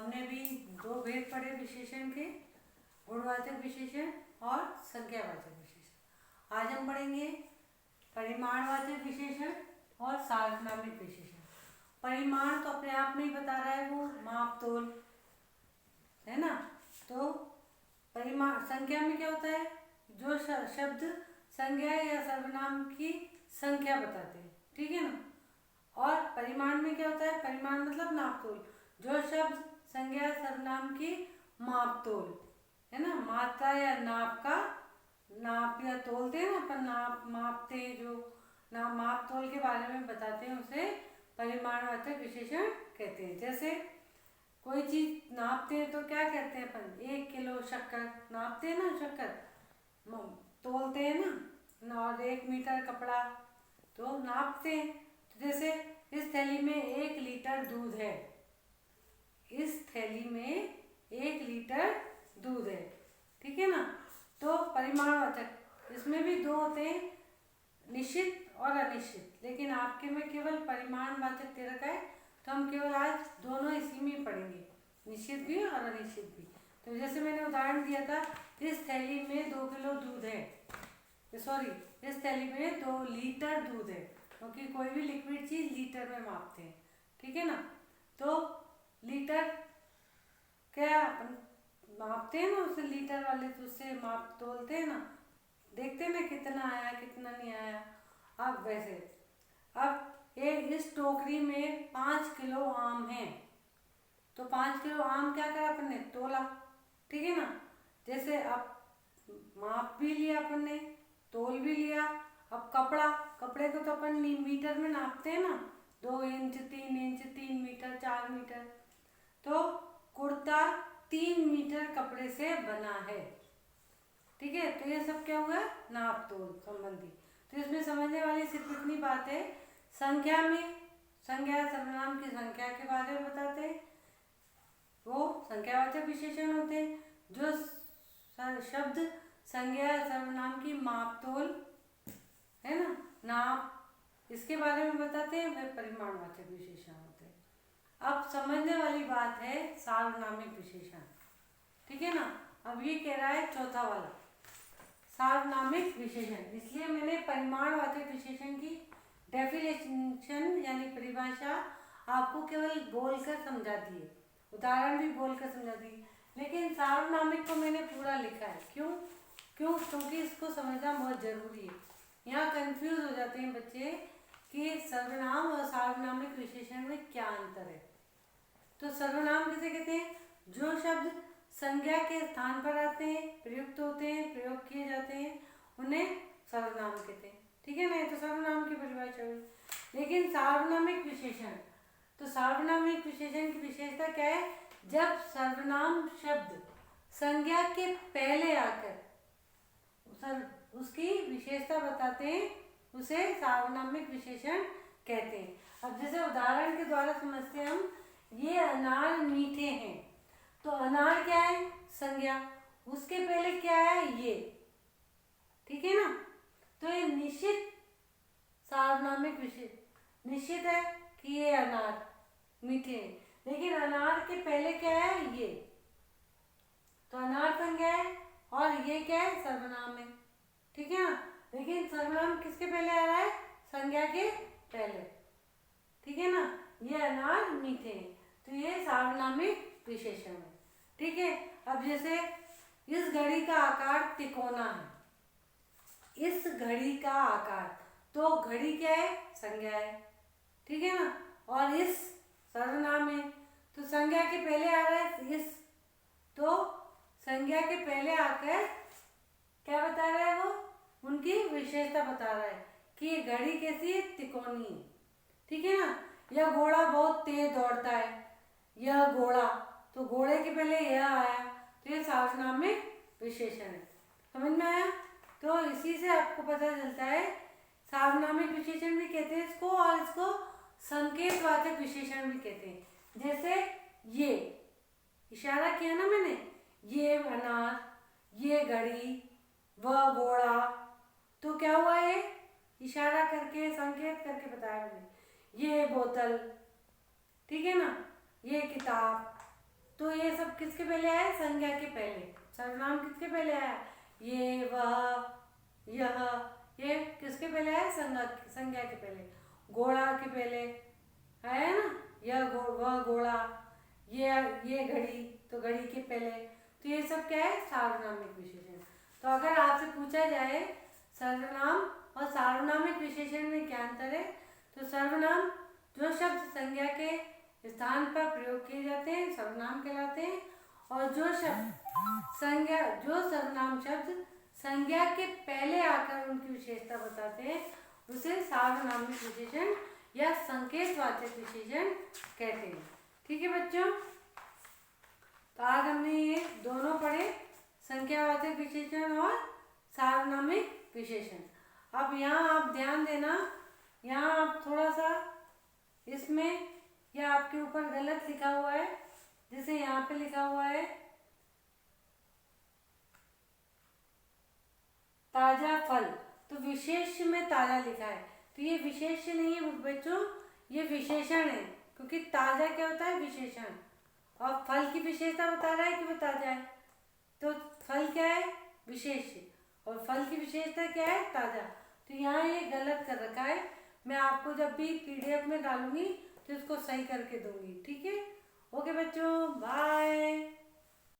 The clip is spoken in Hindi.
हमने भी दो भेद पढ़े विशेषण के, गुणवाचक विशेषण और संख्यावाचक विशेषण। आज हम पढ़ेंगे परिमाणवाचक विशेषण और सार्वनामिक विशेषण। परिमाण तो अपने आप में ही बता रहा है, वो माप तोल है ना। तो परिमाण संख्या में क्या होता है, जो शब्द संज्ञा या सर्वनाम की संख्या बताते हैं, ठीक है ना। और परिमाण में क्या होता है, परिमाण मतलब नाप तोल, जो शब्द संज्ञा सर्वनाम की माप तोल है ना, मात्रा या नाप का, नाप या तोलते हैं ना अपन, नाप मापते हैं, जो नाप माप तोल के बारे में बताते हैं उसे परिमाणवाचक विशेषण कहते हैं। जैसे कोई चीज नापते हैं तो क्या कहते हैं अपन, 1 किलो शक्कर नापते हैं ना, शक्कर तोलते हैं ना, और 1 मीटर कपड़ा तो नापते हैं। तो जैसे इस थैली में 1 लीटर दूध है, इस थैली में 1 लीटर दूध है, ठीक है ना। तो परिमाणवाचक इसमें भी दो होते हैं, निश्चित और अनिश्चित, लेकिन आपके में केवल परिमाणवाचक दे रखा है, तो हम केवल आज दोनों इसी में पढ़ेंगे, निश्चित भी और अनिश्चित भी। तो जैसे मैंने उदाहरण दिया था, इस थैली में 2 किलो दूध है, सॉरी इस थैली में 2 लीटर दूध है, क्योंकि कोई भी लिक्विड चीज लीटर में मापते हैं, ठीक है ना। तो लीटर क्या अपन मापते हैं ना, उसे लीटर वाले तो उससे माप तोलते हैं ना, देखते हैं ना कितना आया कितना नहीं आया। अब वैसे अब इस टोकरी में 5 किलो आम है, तो 5 किलो आम क्या करा अपन ने, तोला, ठीक है ना। जैसे अब माप भी लिया अपन ने, तोल भी लिया। अब कपड़े को तो अपन मीटर में नापते हैं ना, 2 इंच 3 इंच 3 मीटर 4 मीटर। तो कुर्ता 3 मीटर कपड़े से बना है, ठीक है। तो ये सब क्या हुआ, नाप तोल संबंधी। तो इसमें समझने वाली सिर्फ इतनी बात है, संख्या में संज्ञा सर्वनाम की संख्या के बारे में बताते हैं, वो संख्यावाचक विशेषण होते हैं। जो शब्द संज्ञा सर्वनाम की माप तोल है ना, नाप, इसके बारे में बताते हैं, वे परिमाणवाचक विशेषण होते हैं। अब समझने वाली बात है सार्वनामिक विशेषण, ठीक है ना। अब ये कह रहा है चौथा वाला सार्वनामिक विशेषण, इसलिए मैंने परिमाणवाचक विशेषण की डेफिनेशन यानी परिभाषा आपको केवल बोलकर समझा दी है, उदाहरण भी बोलकर समझा दी, लेकिन सार्वनामिक को मैंने पूरा लिखा है। क्योंकि इसको समझना बहुत जरूरी है। यहाँ कंफ्यूज हो जाते हैं बच्चे कि सर्वनाम और सार्वनामिक विशेषण में क्या अंतर है। तो सर्वनाम किसे कहते हैं, जो शब्द संज्ञा के स्थान पर आते हैं, प्रयुक्त होते हैं, प्रयोग किए जाते हैं, उन्हें सर्वनाम कहते हैं, ठीक है ना। ये तो सर्वनाम की परिभाषा हुई। लेकिन सार्वनामिक विशेषण, तो सार्वनामिक विशेषण की विशेषता क्या है, जब सर्वनाम शब्द संज्ञा के पहले आकर उसकी विशेषता बताते हैं, उसे सार्वनामिक विशेषण कहते हैं। अब जैसे उदाहरण के द्वारा समझते हैं हम, ये अनार मीठे हैं, तो अनार क्या है, संज्ञा, उसके पहले क्या है, ये, ठीक है ना। तो ये निश्चित सार्वनामिक विशेषण, निश्चित है कि ये अनार मीठे हैं, लेकिन अनार के पहले क्या है, ये, तो अनार संज्ञा है और ये क्या है, सर्वनाम है, ठीक है ना। लेकिन सर्वनाम किसके पहले आ रहा है, संज्ञा के पहले, ठीक है ना। ये अनार मीठे हैं, तो ये सार्वनामिक विशेषण है, ठीक है। अब जैसे इस घड़ी का आकार तिकोना है, इस घड़ी का आकार, तो घड़ी क्या है, संज्ञा है, ठीक है ना, और इस सर्वनाम है, तो संज्ञा के पहले आ रहा है इस, तो संज्ञा के पहले आकर क्या बता रहा है, वो उनकी विशेषता बता रहा है कि ये घड़ी कैसी है, तिकोनी है, ठीक है ना। यह घोड़ा बहुत तेज दौड़ता है, यह घोड़ा, तो घोड़े के पहले यह आया, तो ये सार्वनामिक विशेषण है, समझ में आया। तो इसी से आपको पता चलता है सार्वनामिक विशेषण भी कहते हैं इसको, और इसको संकेतवाचक विशेषण भी कहते हैं। जैसे ये इशारा किया ना मैंने, ये अनार, ये घड़ी, वह घोड़ा, तो क्या हुआ, ये इशारा करके संकेत करके बताया मैंने, ये बोतल, ठीक है ना, ये किताब, तो ये सब किसके पहले आया? संज्ञा के पहले। सर्वनाम किसके पहले आया? ये, वह, यह, ये किसके पहले आया? संज्ञा के पहले। घोड़ा के पहले आया ना, यह वह घोड़ा, ये घड़ी, तो घड़ी के पहले। तो ये सब क्या है? सार्वनामिक विशेषण। तो अगर आपसे पूछा जाए सर्वनाम और सार्वनामिक विशेषण में क्या अंतर है, तो सर्वनाम जो शब्द संज्ञा के स्थान पर प्रयोग किए जाते हैं सर्वनाम कहलाते हैं, और जो सर्वनाम शब्द संज्ञा के पहले आकर उनकी विशेषता बताते हैं उसे सार्वनामिक विशेषण या संकेतवाचक विशेषण कहते हैं। ठीक है बच्चों, तो आज हमने ये दोनों पढ़े, संख्यावाचक विशेषण और सार्वनामिक विशेषण। अब यहाँ आप ध्यान देना, यहाँ आप थोड़ा सा इसमें या आपके ऊपर गलत लिखा हुआ है, जैसे यहाँ पे लिखा हुआ है ताजा फल, तो विशेष में ताजा लिखा है, तो ये विशेष नहीं है बच्चों, ये विशेषण है, क्योंकि ताजा क्या होता है? विशेषण। और फल की विशेषता बता रहा है कि वो ताजा है, तो फल क्या है? विशेष, और फल की विशेषता क्या है? ताजा। तो यहाँ ये गलत कर रखा है, मैं आपको जब भी PDF में डालूंगी तो इसको सही करके दूंगी। ठीक है, ओके बच्चों, बाय।